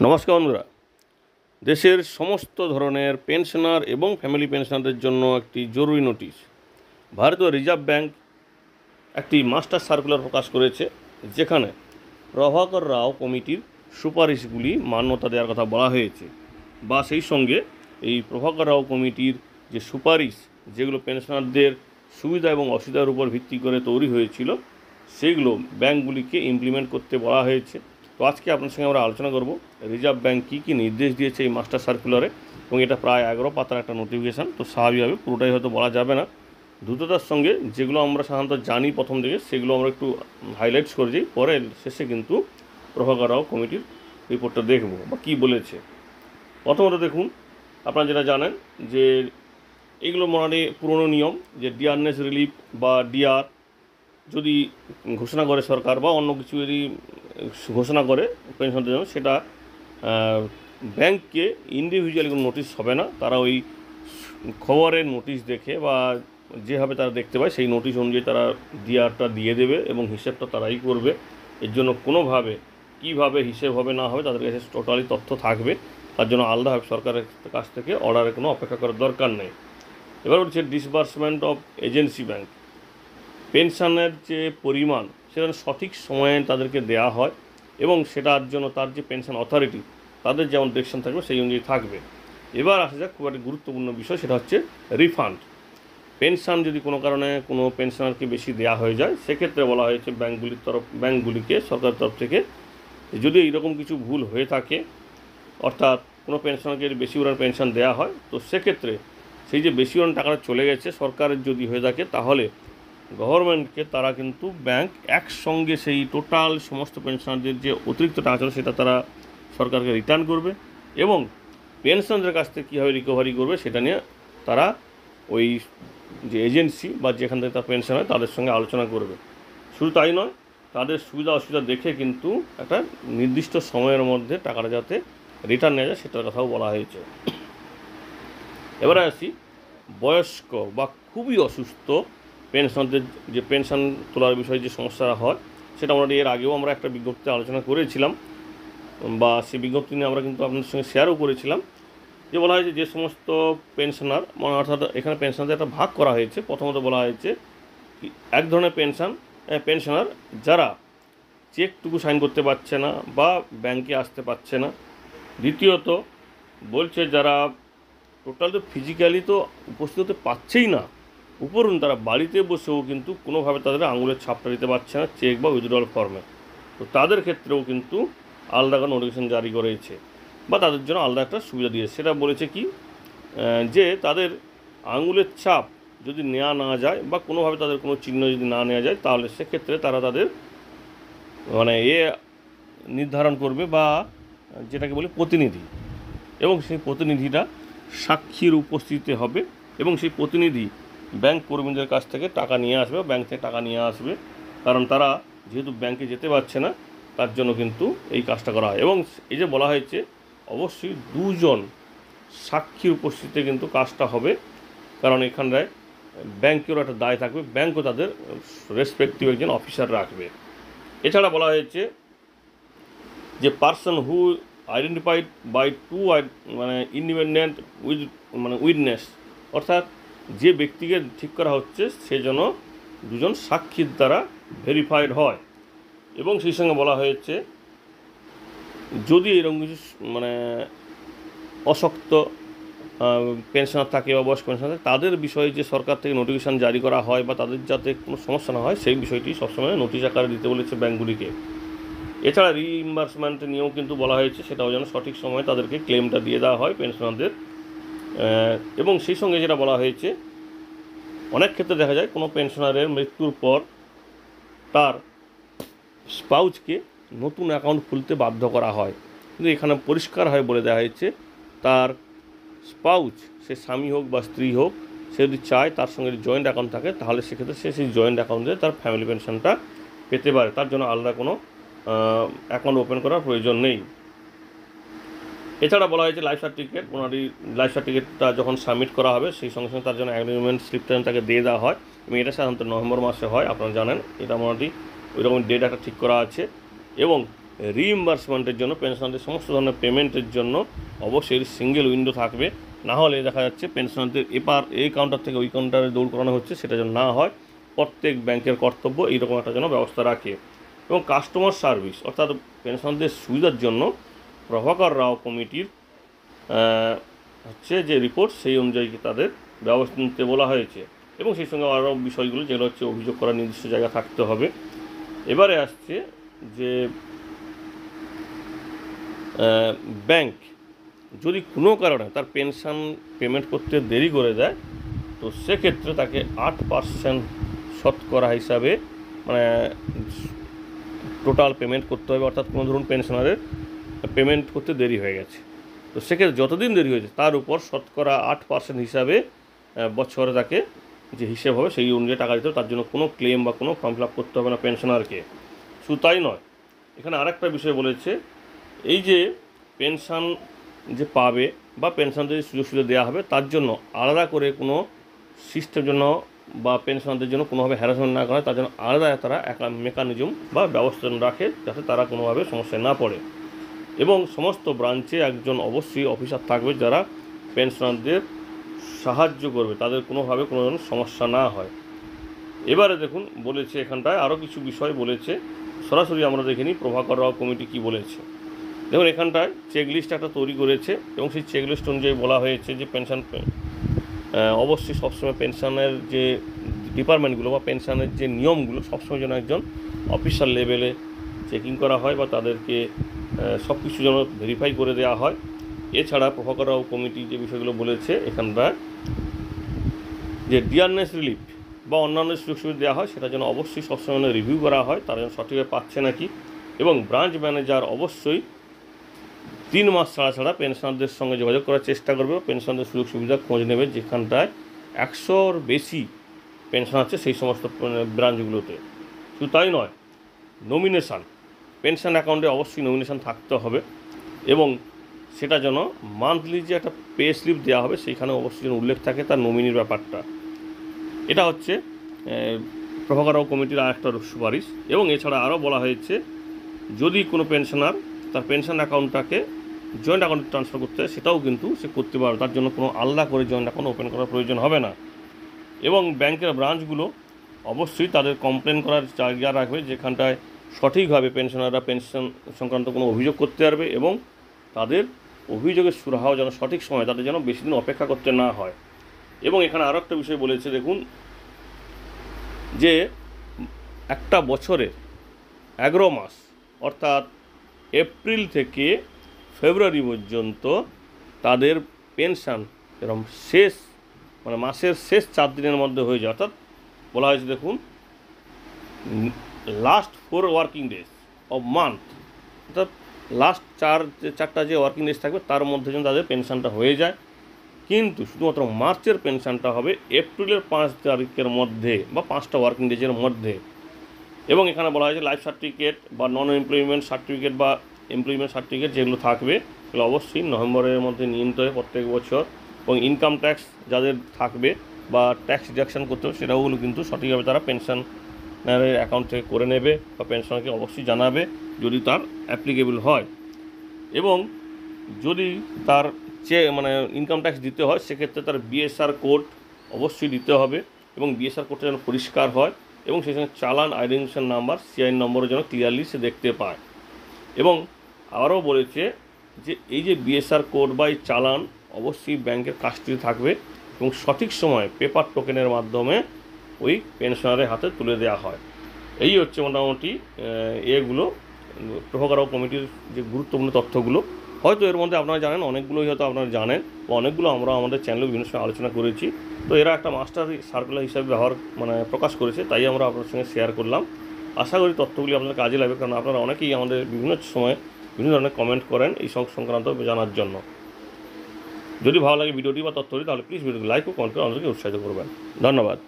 নমস্কার বন্ধুরা, দেশের সমস্ত ধরনের পেনশনার এবং ফ্যামিলি পেনশনারদের জন্য একটি জরুরি নোটিশ। ভারতীয় রিজার্ভ ব্যাঙ্ক একটি মাস্টার সার্কুলার প্রকাশ করেছে, যেখানে প্রভাকর রাও কমিটির সুপারিশগুলি মান্যতা দেওয়ার কথা বলা হয়েছে, বা সেই সঙ্গে এই প্রভাকর রাও কমিটির যে সুপারিশ, যেগুলো পেনশনারদের সুবিধা এবং অসুবিধার উপর ভিত্তি করে তৈরি হয়েছিল, সেগুলো ব্যাঙ্কগুলিকে ইমপ্লিমেন্ট করতে বলা হয়েছে। তো আজকে আপনার সঙ্গে আমরা আলোচনা করব রিজার্ভ ব্যাঙ্ক কী নির্দেশ দিয়েছে এই মাস্টার সার্কুলারে, এবং এটা প্রায় 11 পাতার একটা নোটিফিকেশান। তো স্বাভাবিকভাবে পুরোটাই হয়তো বলা যাবে না, দ্রুততার সঙ্গে যেগুলো আমরা সাধারণত জানি প্রথম দিকে সেগুলো আমরা একটু হাইলাইটস করে যাই, পরে শেষে কিন্তু প্রভাকর রাও কমিটির রিপোর্টটা দেখব বা কী বলেছে। প্রথমত দেখুন, আপনারা যেটা জানেন যে এইগুলো মোটামুটি পুরনো নিয়ম, যে ডিয়ারনেস রিলিফ বা ডিআর যদি ঘোষণা করে সরকার, বা অন্য কিছু যদি ঘোষণা করে পেনশনদের জন্য, সেটা ব্যাংককে ইন্ডিভিজুয়ালি কোনো নোটিশ হবে না। তারা ওই খবরের নোটিশ দেখে বা যেভাবে তারা দেখতে পায় সেই নোটিশ অনুযায়ী তারা ডিআরটা দিয়ে দেবে, এবং হিসেবটা তারাই করবে। এর জন্য কোনোভাবে কীভাবে হিসেব হবে না হবে তাদের কাছে টোটালি তথ্য থাকবে। তার জন্য আলাদাভাবে সরকারের কাছ থেকে অর্ডারের কোনো অপেক্ষা করার দরকার নেই। এবার হচ্ছে ডিসবার্সমেন্ট অফ এজেন্সি ব্যাংক। পেনশনের যে পরিমাণ সেটা সঠিক সময়ে তাদেরকে দেওয়া হয়, এবং সেটার জন্য তার যে পেনশন অথরিটি তাদের যেমন ডিরেকশন থাকবে সেই অনুযায়ী থাকবে। এবার আসা যাক খুব একটা গুরুত্বপূর্ণ বিষয়, সেটা হচ্ছে রিফান্ড। পেনশন যদি কোনো কারণে কোনো পেনশনারকে বেশি দেওয়া হয়ে যায়, সেক্ষেত্রে বলা হয়েছে ব্যাঙ্কগুলিকে সরকারের তরফ থেকে, যদি এইরকম কিছু ভুল হয়ে থাকে, অর্থাৎ কোনো পেনশনারকে বেশি পরিমাণ পেনশন দেওয়া হয়, তো সেক্ষেত্রে সেই যে বেশি পরিমাণ টাকাটা চলে গেছে সরকারের যদি হয়ে থাকে, তাহলে গভর্নমেন্টকে তারা কিন্তু ব্যাংক একসঙ্গে সেই টোটাল সমস্ত পেনশনারদের যে অতিরিক্ত টাকা ছিল সেটা তারা সরকারকে রিটার্ন করবে, এবং পেনশনদের কাছ থেকে কীভাবে রিকভারি করবে সেটা নিয়ে তারা ওই যে এজেন্সি বা যেখান থেকে তার পেনশন হয় তাদের সঙ্গে আলোচনা করবে। শুধু তাই নয়, তাদের সুবিধা অসুবিধা দেখে কিন্তু একটা নির্দিষ্ট সময়ের মধ্যে টাকাটা যাতে রিটার্ন নেওয়া যায় সেটার কথাও বলা হয়েছে। এবারে আসি বয়স্ক বা খুবই অসুস্থ পেনশনদের যে পেনশন তোলার বিষয়ে যে সমস্যাটা হয়, সেটা আমরা এর আগেও আমরা একটা বিজ্ঞপ্তিতে আলোচনা করেছিলাম, বা সেই বিজ্ঞপ্তি নিয়ে আমরা কিন্তু আপনাদের সঙ্গে শেয়ারও করেছিলাম। যে বলা হয়েছে যে সমস্ত পেনশনার, অর্থাৎ এখানে পেনশনদের একটা ভাগ করা হয়েছে। প্রথমত বলা হয়েছে এক ধরনের পেনশনার যারা চেকটুকু সাইন করতে পারছে না বা ব্যাংকে আসতে পারছে না। দ্বিতীয়ত বলছে যারা টোটাল তো ফিজিক্যালি তো উপস্থিত হতে পারছেই না, উপরুন তারা বাড়িতে বসেও কিন্তু কোনোভাবে তাদের আঙুলের ছাপটা দিতে পারছে না চেক বা উইথড্রয়াল ফর্মে। তো তাদের ক্ষেত্রেও কিন্তু আলাদা করে নোটিফিকেশন জারি করেছে, বা তাদের জন্য আলাদা একটা সুবিধা দিয়েছে। সেটা বলেছে কি, যে তাদের আঙুলের ছাপ যদি নেওয়া না যায় বা কোনোভাবে তাদের কোনো চিহ্ন যদি না নেওয়া যায়, তাহলে সেক্ষেত্রে তারা তাদের নির্ধারণ করবে, বা যেটাকে বলে প্রতিনিধি, এবং সেই প্রতিনিধিটা সাক্ষীর উপস্থিতিতে হবে, এবং সেই প্রতিনিধি ব্যাংক কর্মীদের কাছ থেকে টাকা নিয়ে আসবে, ব্যাংক থেকে টাকা নিয়ে আসবে। কারণ তারা যেহেতু ব্যাংকে যেতে পারছে না, তার জন্য কিন্তু এই কাজটা করা হয়। এবং এই যে বলা হয়েছে অবশ্যই 2 জন সাক্ষীর উপস্থিতিতে কিন্তু কাজটা হবে, কারণ এখানটায় ব্যাংকেরও একটা দায় থাকবে, ব্যাংকও তাদের রেসপেক্টিভ একজন অফিসার রাখবে। এছাড়া বলা হয়েছে যে person who identified by 2 independent witness, অর্থাৎ যে ব্যক্তিকে ঠিক করা হচ্ছে সে যেন 2 জন সাক্ষীর দ্বারা ভেরিফাইড হয়। এবং সেই সঙ্গে বলা হয়েছে যদি এরকম কিছু অশক্ত পেনশনার থাকে বা বয়স্ক পেনশনার থাকে, তাদের বিষয়ে যে সরকার থেকে নোটিফিকেশান জারি করা হয় বা তাদের যাতে কোনো সমস্যা না হয়, সেই বিষয়টি সবসময় নোটিশ আকারে দিতে বলেছে ব্যাঙ্কগুলিকে। এছাড়া রিইম্বার্সমেন্ট নিয়েও কিন্তু বলা হয়েছে, সেটাও যেন সঠিক সময়ে তাদেরকে ক্লেমটা দিয়ে দেওয়া হয় পেনশনারদের। এবং সেই সঙ্গে যেটা বলা হয়েছে, অনেক ক্ষেত্রে দেখা যায় কোনো পেনশনারের মৃত্যুর পর তার স্পাউজকে নতুন অ্যাকাউন্ট খুলতে বাধ্য করা হয়, কিন্তু এখানে পরিষ্কারভাবে বলে দেওয়া হয়েছে তার স্পাউজ, সে স্বামী হোক বা স্ত্রী হোক, সে যদি চায় তার সঙ্গে যদি জয়েন্ট অ্যাকাউন্ট থাকে, তাহলে সেক্ষেত্রে সে সেই জয়েন্ট অ্যাকাউন্টে তার ফ্যামিলি পেনশনটা পেতে পারে। তার জন্য আলাদা কোনো অ্যাকাউন্ট ওপেন করার প্রয়োজন নেই। এছাড়া বলা হয়েছে লাইফ সার্টিফিকেটটা যখন সাবমিট করা হবে, সেই সঙ্গে সঙ্গে তার জন্য অ্যাগ্রিমেন্ট স্লিপটা তাকে দিয়ে দেওয়া হয়, এবং এটা সাধারণত নভেম্বর মাসে হয়, আপনারা জানেন। এটা মোটামুটি ওইরকম ডেট একটা ঠিক করা আছে। এবং রিইম্বার্সমেন্টের জন্য পেনশনারদের সমস্ত ধরনের পেমেন্টের জন্য অবশ্যই সিঙ্গেল উইন্ডো থাকবে। না হলে দেখা যাচ্ছে পেনশনারদের এই কাউন্টার থেকে ওই কাউন্টারে দৌড় করানো হচ্ছে, সেটা যেন না হয়। প্রত্যেক ব্যাংকের কর্তব্য এইরকম একটা যেন ব্যবস্থা রাখে। এবং কাস্টমার সার্ভিস অর্থাৎ পেনশনারদের সুবিধার জন্য প্রভাকর রাও কমিটির হচ্ছে যে রিপোর্ট, সেই অনুযায়ী তাদের ব্যবস্থা নিতে বলা হয়েছে। এবং সেই সঙ্গে আরও বিষয়গুলো যেগুলো হচ্ছে অভিযোগ করার নির্দিষ্ট জায়গা থাকতে হবে। এবারে আসছে যে ব্যাংক যদি কোনো কারণে তার পেনশন পেমেন্ট করতে দেরি করে দেয়, তো সেক্ষেত্রে তাকে 8% শতকরা হিসাবে মানে টোটাল পেমেন্ট করতে হবে। অর্থাৎ কোনো ধরুন পেনশনারের পেমেন্ট করতে দেরি হয়ে গেছে, তো সেক্ষেত্রে যতদিন দেরি হয়েছে তার উপর শতকরা 8% হিসাবে বছরে তাকে যে হিসেব হবে সেই অনুযায়ী টাকা দিতে হবে। তার জন্য কোনো ক্লেম বা কোনো ফর্ম ফিল আপ করতে হবে না পেনশনারকে। শুধু তাই নয়, এখানে আরেকটা বিষয় বলেছে, এই যে পেনশন যে পাবে বা পেনশনদের যে সুযোগ সুবিধা দেওয়া হবে তার জন্য আলাদা করে কোনো সিস্টেম জন্য বা পেনশনারদের জন্য কোনোভাবে হ্যারাসমেন্ট না করা হয়, তার জন্য আলাদা তারা একটা মেকানিজম বা ব্যবস্থা রাখে যাতে তারা কোনোভাবে সমস্যায় না পড়ে। এবং সমস্ত ব্রাঞ্চে একজন অবশ্যই অফিসার থাকবে যারা পেনশনারদের সাহায্য করবে, তাদের কোনোভাবে কোনো ধরনের সমস্যা না হয়। এবারে দেখুন বলেছে এখানটায় আরও কিছু বিষয় বলেছে, সরাসরি আমরা দেখে নিই প্রভাকর রাও কমিটি কী বলেছে। দেখুন এখানটায় চেকলিস্ট একটা তৈরি করেছে এবং সেই চেকলিস্ট অনুযায়ী বলা হয়েছে যে পেনশন অবশ্যই সবসময় পেনশনের যে ডিপার্টমেন্টগুলো বা পেনশনের যে নিয়মগুলো সবসময় যেন একজন অফিসার লেভেলে চেকিং করা হয় বা তাদেরকে সব কিছু যেন ভেরিফাই করে দেওয়া হয়। এছাড়া প্রভাকর রাও কমিটি যে বিষয়গুলো বলেছে এখানটায় যে ডিয়ারনেস রিলিফ বা অন্যান্য সুযোগ সুবিধা দেওয়া হয় সেটা যেন অবশ্যই সবসময় রিভিউ করা হয়, তারা যেন সঠিকভাবে পাচ্ছে নাকি। এবং ব্রাঞ্চ ম্যানেজার অবশ্যই 3 মাস ছাড়া ছাড়া পেনশনারদের সঙ্গে যোগাযোগ করার চেষ্টা করবে, পেনশনদের সুযোগ সুবিধা খোঁজ নেবে যেখানটায় 100-র বেশি পেনশন আছে সেই সমস্ত ব্রাঞ্চগুলোতে। শুধু তাই নয়, নমিনেশান পেনশন অ্যাকাউন্টে অবশ্যই নমিনেশান থাকতে হবে এবং সেটা যেন মান্থলি যে একটা পে স্লিপ দেওয়া হবে সেইখানে অবশ্যই যেন উল্লেখ থাকে তার নমিনির ব্যাপারটা। এটা হচ্ছে প্রভাকর রাও কমিটির আর একটা সুপারিশ। এবং এছাড়া আরও বলা হয়েছে যদি কোনো পেনশনার তার পেনশন অ্যাকাউন্টটাকে জয়েন্ট অ্যাকাউন্টে ট্রান্সফার করতে হয় সেটাও কিন্তু সে করতে পারবে, তার জন্য কোনো আলাদা করে জয়েন্ট অ্যাকাউন্ট ওপেন করার প্রয়োজন হবে না। এবং ব্যাংকের ব্রাঞ্চগুলো অবশ্যই তাদের কমপ্লেন করার জায়গা রাখবে যেখানটায় সঠিকভাবে পেনশনাররা পেনশন সংক্রান্ত কোনো অভিযোগ করতে পারবে এবং তাদের অভিযোগের সুরাহাও যেন সঠিক সময় তাদের যেন বেশি দিন অপেক্ষা করতে না হয়। এবং এখানে আরও একটা বিষয় বলেছে দেখুন যে একটা বছরে 11 মাস অর্থাৎ এপ্রিল থেকে ফেব্রুয়ারি পর্যন্ত তাদের পেনশন এরকম শেষ মানে মাসের শেষ 4 দিনের মধ্যে হয়ে যায়। অর্থাৎ বলা হয়েছে দেখুন last 4 working days of month, অর্থাৎ লাস্ট 4টা যে ওয়ার্কিং ডেজ থাকবে তার মধ্যে যেন তাদের পেনশনটা হয়ে যায়। কিন্তু শুধুমাত্র মার্চের পেনশনটা হবে এপ্রিলের 5 তারিখের মধ্যে বা 5টা ওয়ার্কিং ডেজের মধ্যে। এবং এখানে বলা হয়েছে লাইফ সার্টিফিকেট বা নন এমপ্লয়মেন্ট সার্টিফিকেট বা এমপ্লয়মেন্ট সার্টিফিকেট যেগুলো থাকবে সেগুলো অবশ্যই নভেম্বরের মধ্যে নিয়ে নিতে হবে প্রত্যেক বছর। এবং ইনকাম ট্যাক্স যাদের থাকবে বা ট্যাক্স ডিডাকশান করতে হবে সেটাগুলো কিন্তু সঠিকভাবে তারা পেনশনারের অ্যাকাউন্ট থেকে করে নেবে বা পেনশনারকে অবশ্যই জানাবে যদি তার অ্যাপ্লিকেবল হয়। এবং যদি তার মানে ইনকাম ট্যাক্স দিতে হয় সেক্ষেত্রে তার বিএসআর কোড অবশ্যই দিতে হবে এবং বিএসআর কোডটা যেন পরিষ্কার হয় এবং সেই সঙ্গে চালান আইডেন্টিফিকেশন নাম্বার সিআইএন নম্বরও যেন ক্লিয়ারলি সে দেখতে পায়। এবং আরও বলেছে যে এই যে বিএসআর কোড বা এই চালান অবশ্যই ব্যাংকের কাস্টডি থাকবে এবং সঠিক সময় পেপার টোকেনের মাধ্যমে ওই পেনশনারের হাতে তুলে দেওয়া হয়। এই হচ্ছে মোটামুটি এগুলো প্রভাকর রাও কমিটির যে গুরুত্বপূর্ণ তথ্যগুলো। হয়তো এর মধ্যে আপনারা জানেন, অনেকগুলোই হয়তো আপনারা জানেন বা অনেকগুলো আমরা আমাদের চ্যানেলে বিভিন্ন সময় আলোচনা করেছি। তো এরা একটা মাস্টার সার্কুলার হিসাবে প্রকাশ করেছে, তাই আমরা আপনার সঙ্গে শেয়ার করলাম। আশা করি তথ্যগুলি আপনাদের কাজে লাগবে, কারণ আপনারা অনেকেই আমাদের বিভিন্ন সময় বিভিন্ন ধরনের কমেন্ট করেন এই সংক্রান্ত জানার জন্য। যদি ভালো লাগে ভিডিওটি বা তথ্যটি তাহলে প্লিজ ভিডিওটি লাইক ও কমেন্ট করে আমাদেরকে উৎসাহিত করবেন। ধন্যবাদ।